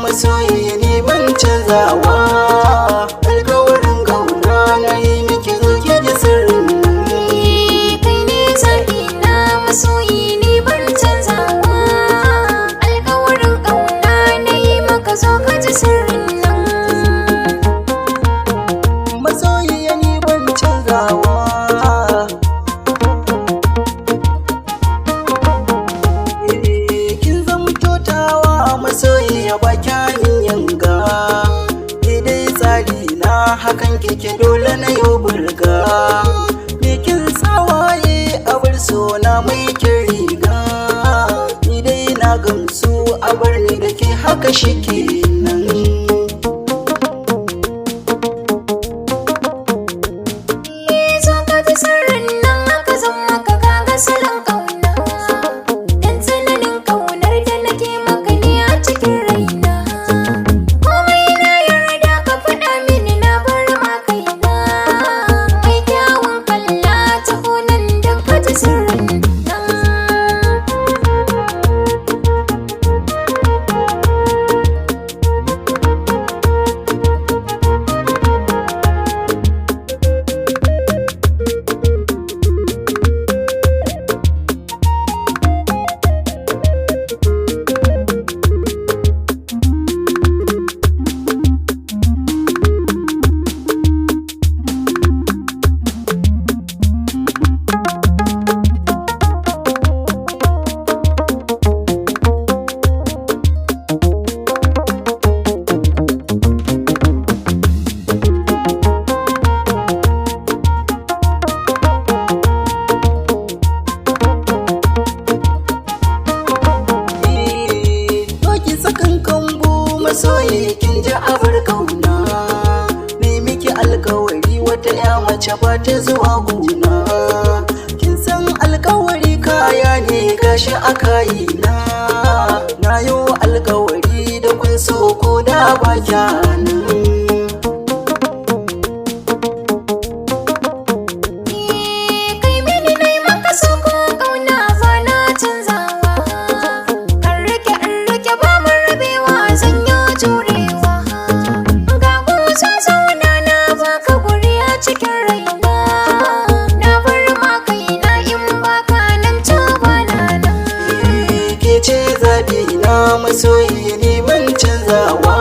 masoyi ne ban canzawa. Alkawarin kauna na yi miki zo ki ji sirrin. Kai ne zaɓi na masoyi ne ban canzawa. Alkawarin kauna na yi maka zo ka ji sirrin nan. Masoyi ne ban canzawa. Kin zama kyautawa masoyi ya baki min yanga. Dai tsari na hakan kike dole na yau burga. Bikin tsawaye a bar sona mai kin riga. Ni dai na gamsu a bar ni da ke haka shike nan. Zo ka ji sirrin nan aka zan maka kaga salon kauna. Dan tsananin kaunar da nake maka ne a cikin raina. Komai na yarda ka faɗa mini na bar ma kaina. Mai kyawun kalla ta hunan da ka ji sirrin nan. Masoyi kin ji abar kauna. Ne miki alkawari wata ya mace ba ta zuwa gona. Kin san alkawari kaya ne gashi a kayina. Na yo alkawari da kun so ko da ba kyanan. Kai mini nai maka so ko kauna ba na canzawa. An rike ba mun rabewa zan yi jurewa. Ga kusa zauna na baka guri a cikin raina. Na bar ma kaina in baka nan to ba na nan. Ke ce zaɓi na masoyi ne ban canzawa.